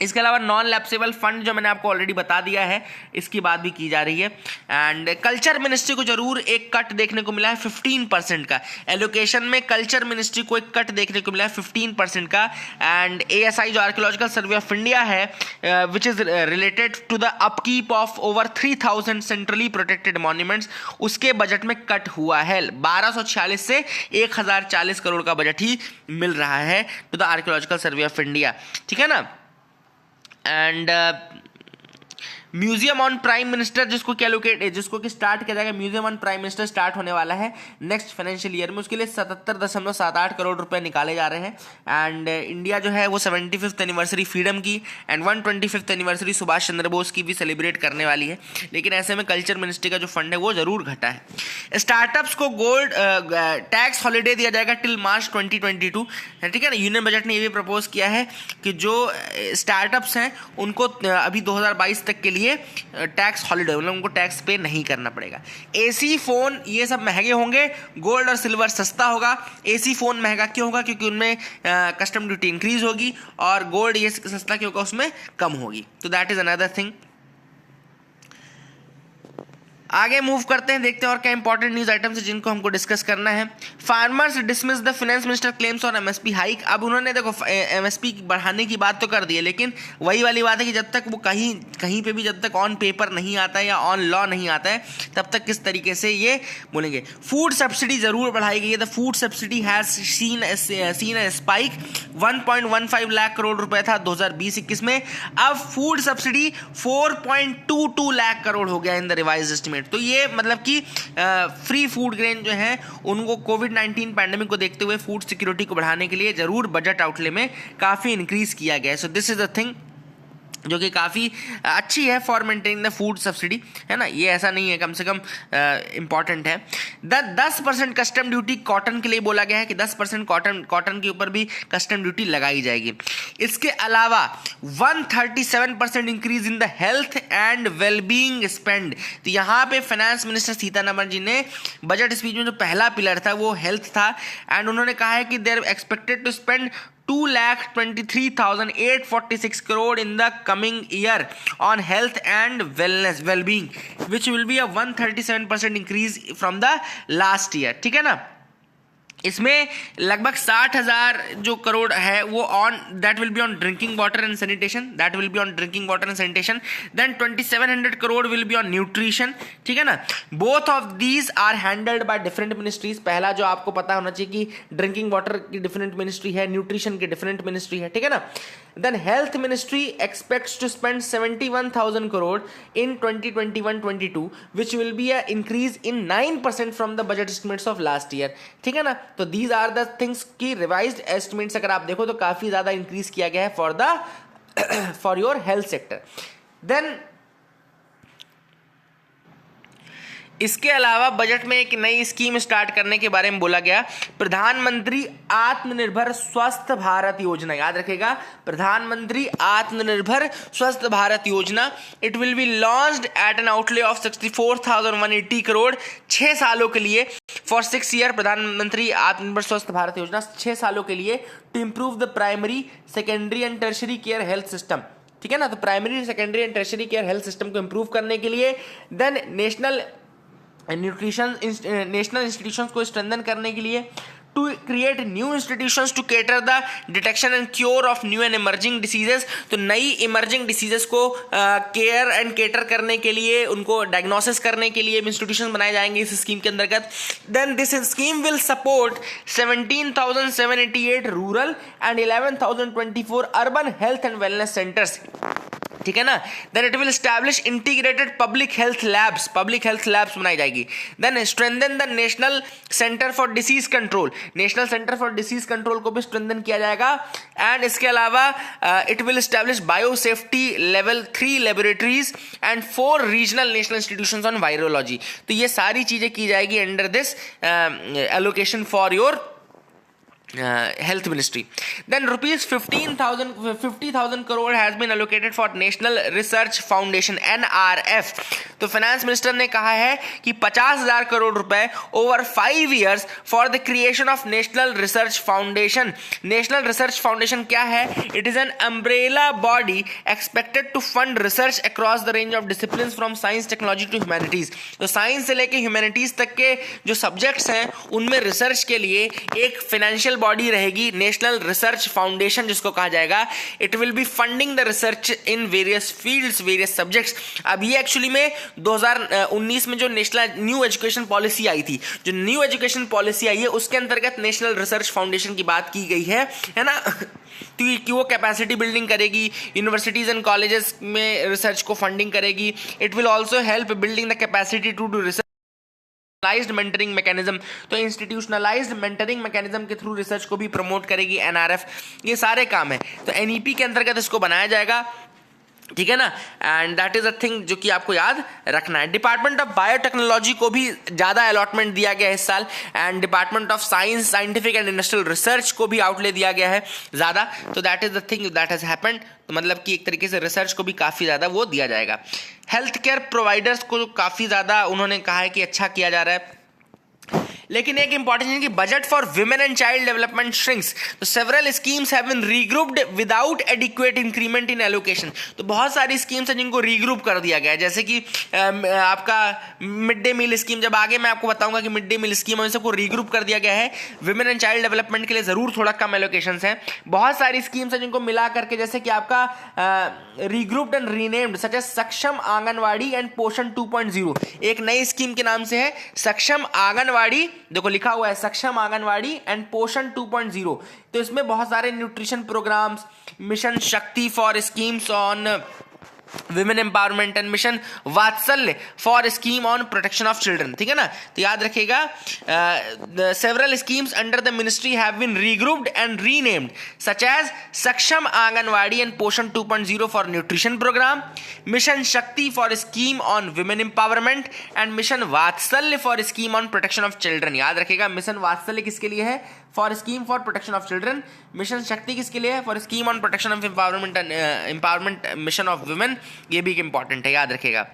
इसके अलावा नॉन लैप्सेबल फंड जो मैंने आपको ऑलरेडी बता दिया है, इसकी बात भी की जा रही है। एंड कल्चर मिनिस्ट्री को जरूर एक कट देखने को मिला है 15% का एलोकेशन में। कल्चर मिनिस्ट्री को एक कट देखने को मिला है 15% का। एंड ASI जो आर्कियोलॉजिकल सर्वे ऑफ इंडिया है which is related to the upkeep of over 3,000 centrally protected monuments, उसके बजट में कट हुआ है। 1246 से 1,040 करोड़ का बजट ही मिल रहा है to the archaeological survey of India, ठीक है ना। And museum on prime minister जिसको कि स्टार्ट किया जाएगा, museum on prime minister start होने वाला है नेक्स्ट फाइनेंशियल ईयर में। उसके लिए 77.78 करोड़ रुपए निकाले जा रहे हैं। एंड इंडिया जो है वो 75th एनिवर्सरी फ्रीडम की and 125th anniversary Subhash Chandra Bose की भी सेलिब्रेट करने वाली है, लेकिन ऐसे में कल्चर मिनिस्ट्री का जो फंड है वो जरूर घटा है। स्टार्टअप्स को गोल्ड टैक्स हॉलीडे दिया जाएगा टिल मार्च 2022, ठीक है ना। यूनियन बजट ने ये भी प्रपोज किया है कि जो स्टार्टअप्स हैं उनको अभी 2022 तक के लिए टैक्स हॉलीडे, मतलब उनको टैक्स पे नहीं करना पड़ेगा। AC फोन ये सब महंगे होंगे, गोल्ड और सिल्वर सस्ता होगा। AC फोन महंगा क्यों होगा? क्योंकि उनमें कस्टम ड्यूटी इंक्रीज होगी, और गोल्ड ये सस्ता क्यों होगा? उसमें कम होगी। तो दैट इज अनदर थिंग। आगे मूव करते हैं, देखते हैं और क्या इंपॉर्टेंट न्यूज आइटम्स है जिनको हमको डिस्कस करना है। Farmers dismiss the finance minister claims on MSP hike. अब उन्होंने देखो MSP बढ़ाने की बात तो कर दी है, लेकिन वही वाली बात है कि जब तक वो कहीं पे भी जब तक ऑन पेपर नहीं आता है या ऑन लॉ नहीं आता है तब तक किस तरीके से ये बोलेंगे। फूड सब्सिडी जरूर बढ़ाई गई है। The food subsidy has seen A spike. 1.15 lakh crore रुपए था 2020-21 में, अब फूड सब्सिडी 4.22 लाख करोड़ हो गया इन द रिवाइज एस्टिमेट। तो ये मतलब कि फ्री फूड ग्रेन जो है उनको कोविड-19 पैंडेमिक को देखते हुए फूड सिक्योरिटी को बढ़ाने के लिए जरूर बजट आउटले में काफी इंक्रीज किया गया है। So this is the thing जो कि काफ़ी अच्छी है for maintaining the food subsidy, है ना। ये ऐसा नहीं है, कम से कम इंपॉर्टेंट है। 10% कस्टम ड्यूटी कॉटन के लिए बोला गया है कि 10% कॉटन के ऊपर भी कस्टम ड्यूटी लगाई जाएगी। इसके अलावा 137% increase in the health and wellbeing spend. तो यहाँ पे फाइनेंस मिनिस्टर सीतारमण जी ने बजट स्पीच में जो पहला पिलर था वो हेल्थ था, एंड उन्होंने कहा है कि they are expected to spend 2,23,846 crore in the coming year on health and well-being, which will be a 137% increase from the last year, ठीक है ना। इसमें लगभग 60,000 जो करोड़ है वो on that will be on drinking water and sanitation, that will be on drinking water and sanitation. Then 2700 crore will be on nutrition, ठीक है ना। Both of these are handled by different ministries. पहला जो आपको पता होना चाहिए कि ड्रिंकिंग वाटर की डिफरेंट मिनिस्ट्री है, न्यूट्रिशन की डिफरेंट मिनिस्ट्री है, ठीक है ना। Then health ministry expects to spend 71,000 crore in 2021-22 which will be a increase in 9% from the budget estimates of last year, ठीक है ना। तो दीज आर द थिंग्स की रिवाइज्ड एस्टिमेट्स अगर आप देखो तो काफी ज्यादा इंक्रीज किया गया है for your health sector. Then इसके अलावा बजट में एक नई स्कीम स्टार्ट करने के बारे में बोला गया, प्रधानमंत्री आत्मनिर्भर स्वस्थ भारत योजना। याद रखेगा, प्रधानमंत्री आत्मनिर्भर Swasth Bharat Yojana. It will be launched at an outlay of 64,180 crore 6 सालों के लिए फॉर 6 ईयर। प्रधानमंत्री आत्मनिर्भर स्वस्थ भारत योजना 6 सालों के लिए to improve the primary, secondary and tertiary care health system, ठीक है ना। तो primary, secondary and tertiary care health system को इंप्रूव करने के लिए, देन नेशनल इंस्टीट्यूशंस को स्ट्रेंथन करने के लिए, to create new institutions to cater the detection and cure of new and emerging diseases. तो नई इमर्जिंग डिसीजेस को केयर एंड केटर करने के लिए, उनको डायग्नोसिस करने के लिए इंस्टीट्यूशन बनाए जाएंगे इस स्कीम के अंतर्गत। Then this scheme will support 17,788 rural and 11,024 urban health and wellness centres, ठीक है ना। Then it will establish integrated public health labs बनाई जाएगी। Then strengthen the national centre for disease control, national centre for disease control को भी strengthen किया जाएगा। And इसके अलावा it will establish biosafety level 3 laboratories and 4 regional national institutions on virology. तो ये सारी चीजें की जाएगी under this allocation for your health ministry. Then rupees 50,000 crore has been allocated for National Research Foundation NRF. तो finance minister ने कहा है कि 50,000 करोड़ रुपए over 5 years for the creation of national research foundation. National research foundation क्या है? It is an umbrella body expected to fund research across the range of discipline from science, technology to humanities. तो science से लेके humanities तक के जो subjects हैं उनमें रिसर्च के लिए एक फाइनेंशियल बॉडी रहेगी, नेशनल रिसर्च फाउंडेशन जिसको कहा जाएगा। It will B funding the research in various fields, various subjects. अब ये एक्चुअली में 2019 में जो नेशनल न्यू एजुकेशन पॉलिसी आई थी, जो न्यू एजुकेशन पॉलिसी आई है उसके अंतर्गत नेशनल रिसर्च फाउंडेशन की बात की गई है ना। तो कि वो कैपेसिटी बिल्डिंग करेगी, यूनिवर्सिटीज एंड कॉलेजेस में रिसर्च को फंडिंग करेगी। It will also help building the capacity to do research mentoring mechanism. तो इंस्टीट्यूशनलाइज्ड मेंटरिंग मैकेनिज्म के थ्रू रिसर्च को भी प्रमोट करेगी एनआरएफ। ये सारे काम है तो एनईपी के अंतर्गत इसको बनाया जाएगा, ठीक है ना। And that is a thing जो कि आपको याद रखना है। डिपार्टमेंट ऑफ बायोटेक्नोलॉजी को भी ज्यादा अलॉटमेंट दिया गया है इस साल, and department of science, scientific and industrial research को भी आउटले दिया गया है ज्यादा। तो that is the thing that has happened. तो मतलब कि एक तरीके से रिसर्च को भी काफी ज्यादा वो दिया जाएगा। हेल्थ केयर प्रोवाइडर्स को काफी ज्यादा उन्होंने कहा है कि अच्छा किया जा रहा है। लेकिन एक इंपॉर्टेंट है कि budget for women and child development shrinks. तो several schemes have been regrouped without adequate increment in allocation. तो बहुत सारी स्कीम्स हैं जिनको रीग्रुप कर दिया गया है, जैसे कि आपका मिड डे मील स्कीम। जब आगे मैं आपको बताऊंगा कि मिड डे मील स्कीम में सबको रीग्रुप कर दिया गया है। विमेन एंड चाइल्ड डेवलपमेंट के लिए जरूर थोड़ा कम एलोकेशंस हैं। बहुत सारी स्कीम्स हैं जिनको मिला करके, जैसे कि आपका रीग्रुप्ड and renamed such as Saksham Anganwadi and Poshan 2.0। एक नई स्कीम के नाम से है सक्षम आंगनवाड़ी, देखो लिखा हुआ है सक्षम आंगनवाड़ी एंड पोषण 2.0। तो इसमें बहुत सारे nutrition programmes, mission Shakti for schemes on women empowerment and mission Vatsalya for scheme on protection of children, ठीक है ना। तो याद रखिएगा several schemes under the ministry have been regrouped and renamed such as Saksham Anganwadi and Poshan 2.0 for nutrition programme, mission Shakti for scheme on women empowerment and mission Vatsalya for scheme on protection of children. याद रखिएगा mission Vatsalya किसके लिए है? For scheme for protection of children. Mission Shakti किसके लिए है? For scheme on protection of empowerment and empowerment mission of women. ये भी एक इंपॉर्टेंट है, याद रखिएगा।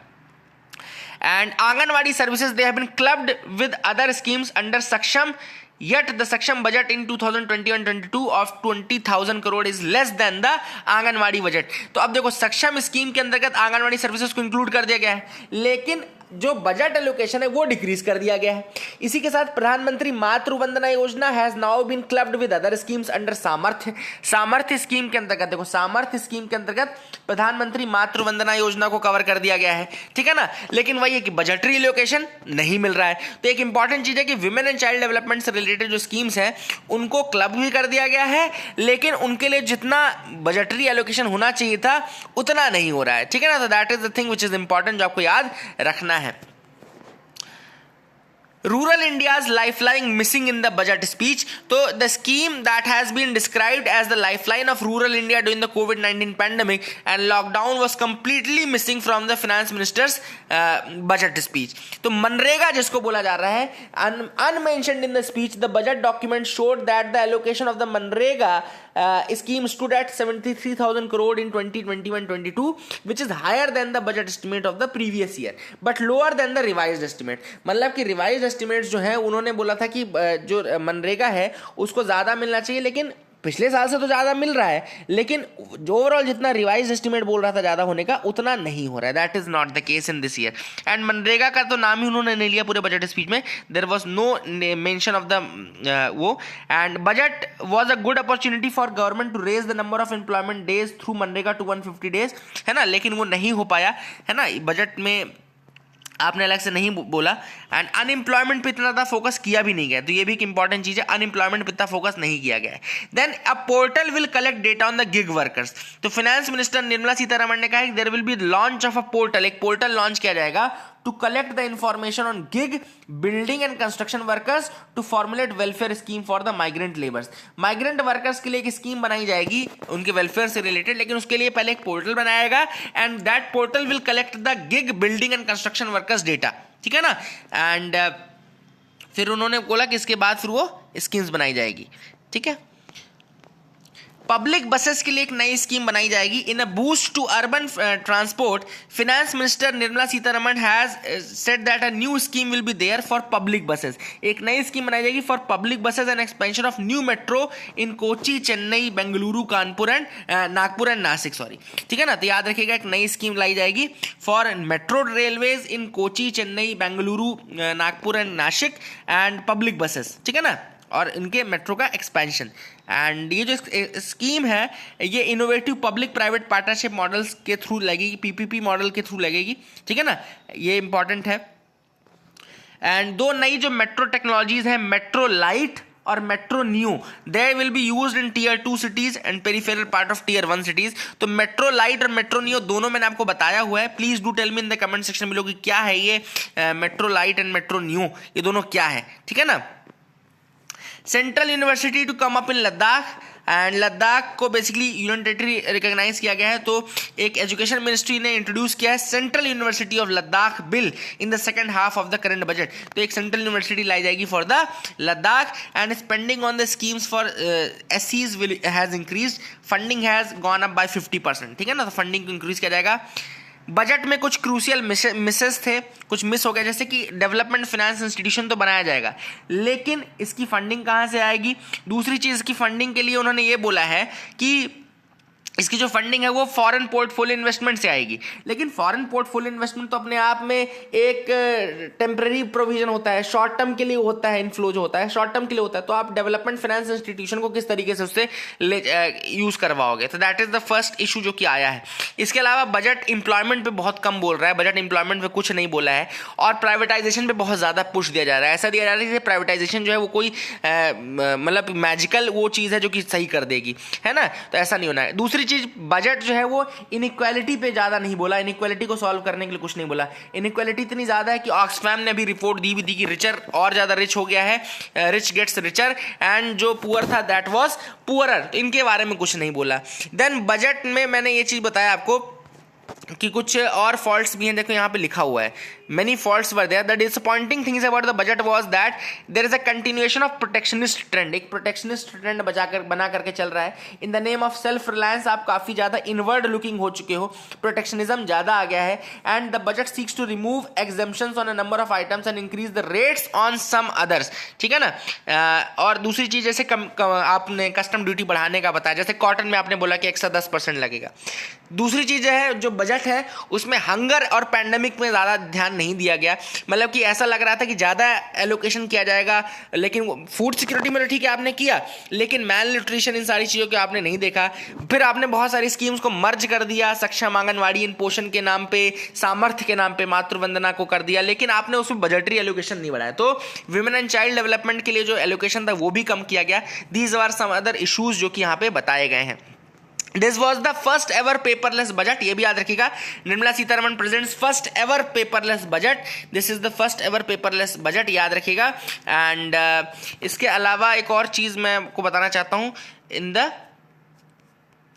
And anganwadi services they have been clubbed with other schemes under Saksham, yet the Saksham budget in 2021-22 of 20,000 crore is less than the anganwadi budget. तो अब देखो सक्षम स्कीम के अंतर्गत आंगनवाड़ी सर्विसेज को इंक्लूड कर दिया गया है, लेकिन जो बजट एलोकेशन है वो डिक्रीज कर दिया गया है। इसी के साथ प्रधानमंत्री Matru Vandana Yojana has now been clubbed with other schemes under Samarthya scheme के अंतर्गत, देखो सामर्थ्य स्कीम के अंतर्गत प्रधानमंत्री मातृ वंदना योजना को कवर कर दिया गया है, ठीक है ना। लेकिन वही है कि बजटरी एलोकेशन नहीं मिल रहा है। तो एक इंपॉर्टेंट चीज है कि विमेन एंड चाइल्ड डेवलपमेंट से रिलेटेड जो स्कीम्स हैं उनको क्लब भी कर दिया गया है, लेकिन उनके लिए जितना बजटरी एलोकेशन होना चाहिए था उतना नहीं हो रहा है, ठीक है ना। तो that is the thing which is important, जो आपको याद रखना है। Rural India's lifeline missing in the budget speech. So the scheme that has been described as the lifeline of rural India during the COVID-19 pandemic and lockdown was completely missing from the finance minister's budget speech. तो मनरेगा जिसको बोला जा रहा है, unmentioned in the speech, the budget document showed that the allocation of the MNREGA scheme stood at 73,000 crore in 2021-22, which is higher than the budget estimate of the previous year, but lower than the revised estimate. मतलब कि revised estimates जो है उन्होंने बोला था कि जो मनरेगा है उसको ज्यादा मिलना चाहिए, लेकिन पिछले साल से तो ज्यादा मिल रहा है, लेकिन जो ओवरऑल जितना रिवाइज एस्टिमेट बोल रहा था ज्यादा होने का उतना नहीं हो रहा है। That is not the case in this year. And MNREGA का तो नाम ही उन्होंने नहीं लिया पूरे बजट स्पीच में, there was no mention of the वो। And budget was a good opportunity for government to raise the number of employment days through MNREGA to 150 days, है ना, लेकिन वो नहीं हो पाया, है ना। बजट में आपने अलग से नहीं बोला। एंड अनएम्प्लॉयमेंट पे इतना ज़्यादा फोकस किया भी नहीं गया, तो ये भी एक इंपॉर्टेंट चीज़ है, अनएम्प्लॉयमेंट पे इतना फोकस नहीं किया गया है। Then a portal will collect data on the gig workers. तो फाइनेंस मिनिस्टर निर्मला सीतारमण ने कहा कि there will be launch of a portal, एक पोर्टल लॉन्च किया जाएगा to collect the information on gig building and construction workers to formulate welfare scheme for the migrant labours. Migrant workers के लिए एक scheme बनाई जाएगी उनके वेलफेयर से रिलेटेड, लेकिन उसके लिए पहले एक पोर्टल बनाएगा and that portal will collect the gig building and construction workers data, ठीक है ना। एंड फिर उन्होंने बोला कि इसके बाद फिर वो स्कीम्स बनाई जाएगी, ठीक है। पब्लिक बसेस के लिए एक नई स्कीम बनाई जाएगी। In a boost to urban transport, finance minister Nirmala Sitharaman has said that a new scheme will be there for public buses. एक नई स्कीम बनाई जाएगी for public buses and expansion of new metro in Kochi, Chennai, Bengaluru, Kanpur and Nagpur and Nashik, sorry, ठीक है ना। तो याद रखिएगा एक नई स्कीम लाई जाएगी for metro railways in Kochi, Chennai, Bengaluru, Nagpur and Nashik and public buses, ठीक है ना, और इनके मेट्रो का एक्सपेंशन। एंड ये जो स्कीम है ये innovative public private partnership models के थ्रू लगेगी, पीपीपी मॉडल के थ्रू लगेगी, ठीक है ना, ये इंपॉर्टेंट है। एंड दो नई जो मेट्रो टेक्नोलॉजीज है, मेट्रो लाइट और metro new, they will be used in tier 2 cities and peripheral part of tier 1 cities. तो मेट्रो लाइट और मेट्रो न्यू दोनों मैंने आपको बताया हुआ है। Please do tell me in the comment section में लोग कि क्या है ये metro lite and metro new, ये दोनों क्या है, ठीक है ना। Central university to come up in Ladakh, and Ladakh को बेसिकली यूनियन टेरिटरी रिकॉग्नाइज किया गया है, तो एक एजुकेशन मिनिस्ट्री ने इंट्रोड्यूस किया है central university of Ladakh bill in the second half of the current budget. तो एक सेंट्रल यूनिवर्सिटी लाई जाएगी for the Ladakh. And spending on the schemes for एससीज will has increase, funding has gone up by 50%, ठीक है ना। तो फंडिंग को इंक्रीज किया जाएगा। बजट में कुछ क्रूशियल मिसेस थे, कुछ मिस हो गया, जैसे कि डेवलपमेंट फाइनेंस इंस्टीट्यूशन तो बनाया जाएगा, लेकिन इसकी फंडिंग कहाँ से आएगी। दूसरी चीज़ की फंडिंग के लिए उन्होंने ये बोला है कि इसकी जो फंडिंग है वो फॉरेन पोर्टफोलियो इन्वेस्टमेंट से आएगी, लेकिन फॉरेन पोर्टफोलियो इन्वेस्टमेंट तो अपने आप में एक टेम्पररी प्रोविजन होता है, शॉर्ट टर्म के लिए होता है, इनफ्लो जो होता है शॉर्ट टर्म के लिए होता है। तो आप डेवलपमेंट फाइनेंस इंस्टीट्यूशन को किस तरीके से उससे यूज करवाओगे, तो that is the first issue जो कि आया है। इसके अलावा बजट एम्प्लॉयमेंट पे बहुत कम बोल रहा है, बजट एम्प्लॉयमेंट पे कुछ नहीं बोला है, और प्राइवेटाइजेशन पे बहुत ज़्यादा पुश दिया जा रहा है। ऐसा दिया जा रहा है कि प्राइवेटाइजेशन जो है वो कोई मतलब मैजिकल वो चीज़ है जो कि सही कर देगी, है ना, तो ऐसा नहीं होना है। दूसरी चीज, बजट जो है वो इनइक्वालिटी पे ज्यादा नहीं बोला, इनइक्वालिटी को सॉल्व करने के लिए कुछ नहीं बोला। इनइक्वालिटी इतनी ज्यादा है कि ऑक्सफैम ने भी रिपोर्ट दी भी थी कि रिचर और ज्यादा रिच हो गया है, रिच गेट्स रिचर एंड जो पुअर था दैट वाज पुअरर, इनके बारे में कुछ नहीं बोला। देन बजट में मैंने ये चीज बताया आपको कि कुछ और फॉल्ट्स भी हैं, देखो यहाँ पे लिखा हुआ है many faults were there. The disappointing things about the budget was that there is a continuation of protectionist trend, एक protectionist trend बना करके चल रहा है। in the name of self reliance आप काफ़ी ज़्यादा inward looking हो चुके हो, protectionism ज़्यादा आ गया है, and the budget seeks to remove exemptions on a number of items and increase the rates on some others, ठीक है ना। और दूसरी चीज़ जैसे आपने कस्टम ड्यूटी बढ़ाने का बताया, जैसे कॉटन में आपने बोला कि एक्स्ट्रा 10% लगेगा। दूसरी चीज़ है जो बजट है उसमें हंगर और पैंडेमिक में ज़्यादा ध्यान नहीं दिया गया, मतलब कि ऐसा लग रहा था कि ज़्यादा एलोकेशन किया जाएगा, लेकिन फूड सिक्योरिटी में ठीक है आपने किया, लेकिन मैल न्यूट्रिशन इन सारी चीज़ों को आपने नहीं देखा। फिर आपने बहुत सारी स्कीम्स को मर्ज कर दिया, सक्षम आंगनवाड़ी इन पोषण के नाम पे, सामर्थ्य के नाम पे मातृ वंदना को कर दिया, लेकिन आपने उसमें बजटरी एलोकेशन नहीं बढ़ाया। तो विमेन एंड चाइल्ड डेवलपमेंट के लिए जो एलोकेशन था वो भी कम किया गया। These are some other issues जो कि यहाँ पे बताए गए हैं। This was the first ever paperless budget, ये भी याद रखिएगा, Nirmala Sitharaman presents first ever paperless budget, this is the first ever paperless budget, याद रखिएगा। एंड इसके अलावा एक और चीज मैं आपको बताना चाहता हूं, in the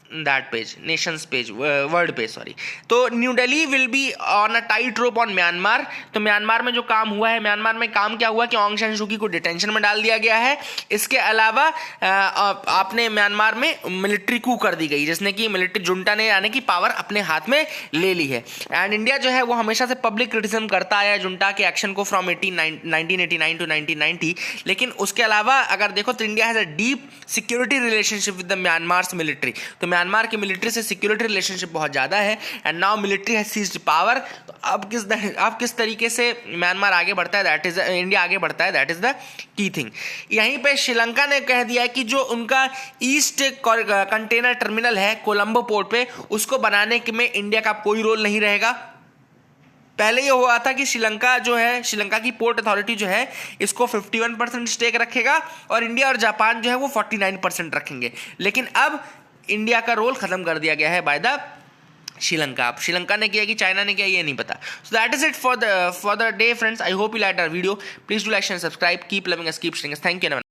that page, nations page, world page sorry। तो new Delhi will be on a tight rope on Myanmar. तो म्यांमार में जो काम हुआ है, म्यांमार में काम क्या हुआ कि ऑंग सान सू की को डिटेंशन में डाल दिया गया है। इसके अलावा आपने म्यांमार में मिलिट्री कू कर दी गई, जिसने कि मिलिट्री जुंटा ने यानी कि पावर अपने हाथ में ले ली है। एंड इंडिया जो है वो हमेशा से पब्लिक क्रिटिसिज्म करता आया है जुंटा के एक्शन को फ्रॉम 1989 टू 1990, लेकिन उसके अलावा अगर देखो तो India has a deep security relationship with the Myanmar's military. तो म्यांमार की मिलिट्री से सिक्योरिटी रिलेशनशिप बहुत ज्यादा है, and now military has seized power. तो अब किस तरीके से म्यांमार आगे बढ़ता है, दैट इज इंडिया आगे बढ़ता है, that is the key thing. यहीं पे श्रीलंका ने कह दिया है कि जो उनका ईस्ट कंटेनर टर्मिनल है कोलंबो पोर्ट पे, उसको बनाने में इंडिया का कोई रोल नहीं रहेगा। पहले ये हुआ था कि श्रीलंका जो है, श्रीलंका की पोर्ट अथॉरिटी जो है इसको 51% स्टेक रखेगा और इंडिया और जापान जो है वो 49% रखेंगे, लेकिन अब इंडिया का रोल खत्म कर दिया गया है बाय द श्रीलंका। अब श्रीलंका ने किया कि चाइना ने किया ये नहीं पता। So that is it for the day friends. I hope you like our video. Please do like and subscribe. Keep loving us, keep staying us. Thank you.